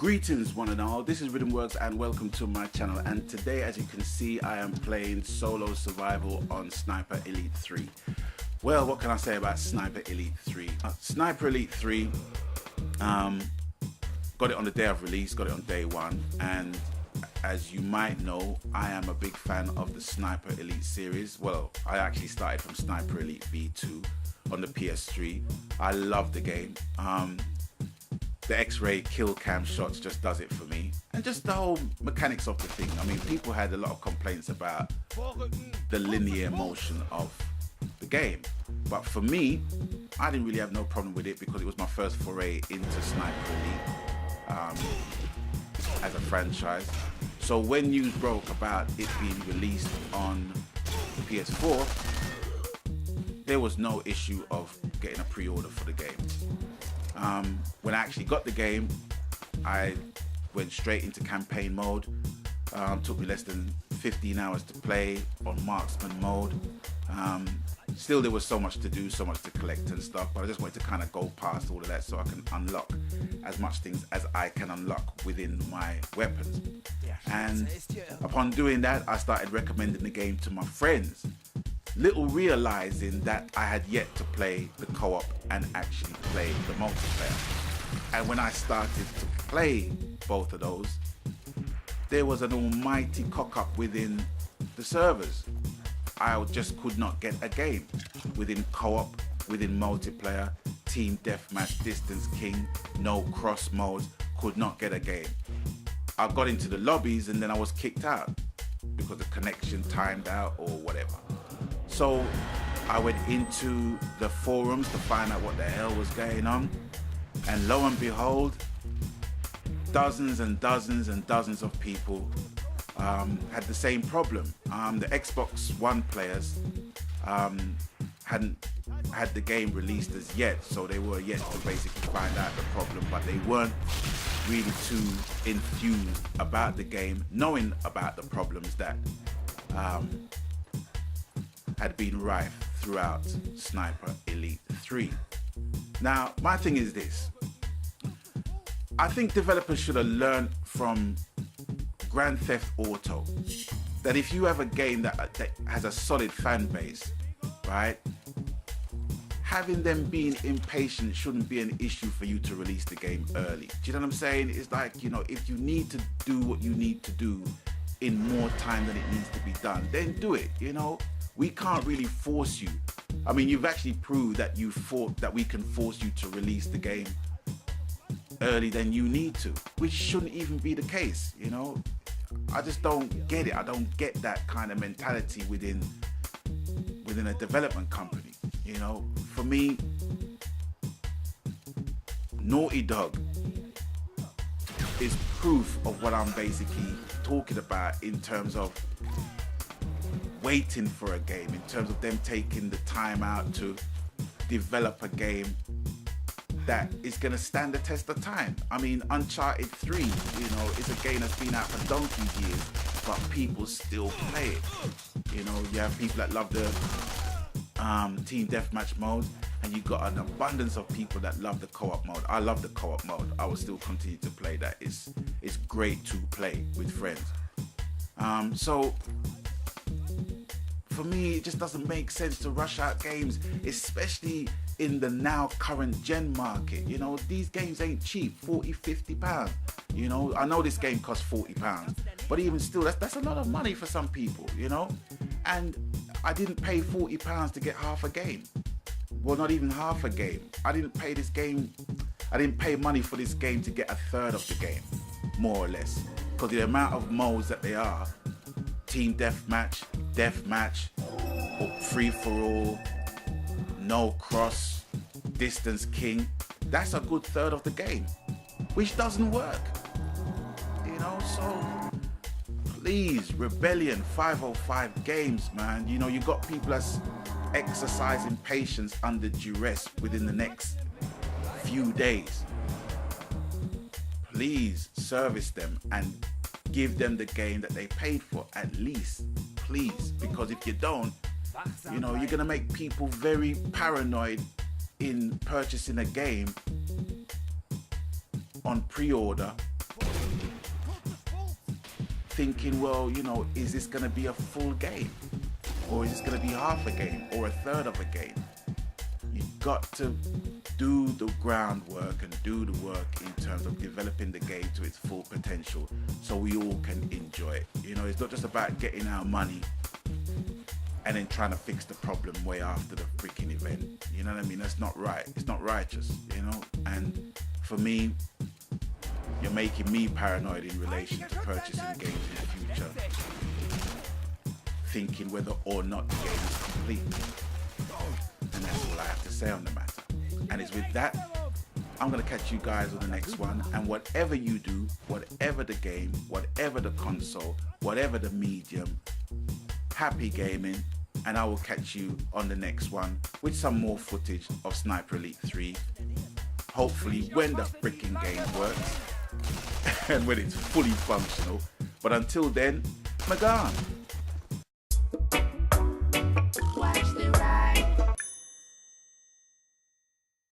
Greetings one and all, this is Rhythm Works and welcome to my channel, and today as you can see I am playing solo survival on Sniper Elite 3. Well, what can I say about Sniper Elite 3? Sniper Elite 3, got it on the day of release, got it on day one, and as you might know, I am a big fan of the Sniper Elite series. Well, I actually started from Sniper Elite V2 on the PS3. I love the game. The X-ray kill cam shots just does it for me, and just the whole mechanics of the thing. I mean, people had a lot of complaints about the linear motion of the game, but for me, I didn't really have no problem with it because it was my first foray into Sniper Elite as a franchise. So when news broke about it being released on PS4, there was no issue of getting a pre-order for the game. When I actually got the game, I went straight into campaign mode. Took me less than 15 hours to play on marksman mode. Still, there was so much to do, so much to collect and stuff, but I just wanted to kind of go past all of that so I can unlock as much things as I can unlock within my weapons. And upon doing that, I started recommending the game to my friends, little realizing that I had yet to play the co-op and actually play the multiplayer. And when I started to play both of those, there was an almighty cock-up within the servers. I just could not get a game within co-op, within multiplayer, team deathmatch, distance king, no cross modes, could not get a game. I got into the lobbies and then I was kicked out because the connection timed out or whatever. So I went into the forums to find out what the hell was going on, and lo and behold, dozens and dozens and dozens of people had the same problem. The Xbox One players hadn't had the game released as yet, so they were yet to basically find out the problem, but they weren't really too enthused about the game, knowing about the problems that had been rife throughout Sniper Elite 3. Now, my thing is this. I think developers should have learned from Grand Theft Auto that if you have a game that has a solid fan base, right, having them being impatient shouldn't be an issue for you to release the game early. Do you know what I'm saying? It's like, you know, if you need to do what you need to do in more time than it needs to be done, then do it, you know? We can't really force you. I mean, you've actually proved that that we can force you to release the game early than you need to, which shouldn't even be the case, you know? I just don't get it. I don't get that kind of mentality within a development company, you know? For me, Naughty Dog is proof of what I'm basically talking about in terms of waiting for a game, in terms of them taking the time out to develop a game that is going to stand the test of time. I mean, Uncharted 3, you know, is a game that's been out for donkey's years, but people still play it. You know, you have people that love the team deathmatch mode, and you got an abundance of people that love the co-op mode. I love the co-op mode. I will still continue to play that. It's great to play with friends. So for me, it just doesn't make sense to rush out games, especially in the now current gen market. You know, these games ain't cheap, 40, 50 pounds. You know, I know this game costs 40 pounds, but even still, that's a lot of money for some people, you know? And I didn't pay 40 pounds to get half a game. Well, not even half a game. I didn't pay money for this game to get a third of the game, more or less. Because the amount of modes that they are, team deathmatch, free for all, no cross, distance king, that's a good third of the game, which doesn't work, you know? So please, Rebellion, 505 games, man. You know, you got people that's exercising patience under duress within the next few days. Please service them and give them the game that they paid for, at least, please, because if you don't, you know, you're gonna make people very paranoid in purchasing a game on pre-order thinking, well, you know, is this going to be a full game? Or is this going to be half a game or a third of a game? You've got to do the groundwork and do the work in terms of developing the game to its full potential so we all can enjoy it. You know, it's not just about getting our money and then trying to fix the problem way after the freaking event. You know what I mean? That's not right. It's not righteous, you know? And for me, you're making me paranoid in relation to purchasing games in the future, thinking whether or not the game is complete. And that's all I have to say on the matter. And it's with that, I'm going to catch you guys on the next one. And whatever you do, whatever the game, whatever the console, whatever the medium, happy gaming. And I will catch you on the next one with some more footage of Sniper Elite 3. Hopefully when the freaking game works and when it's fully functional. But until then, Magan.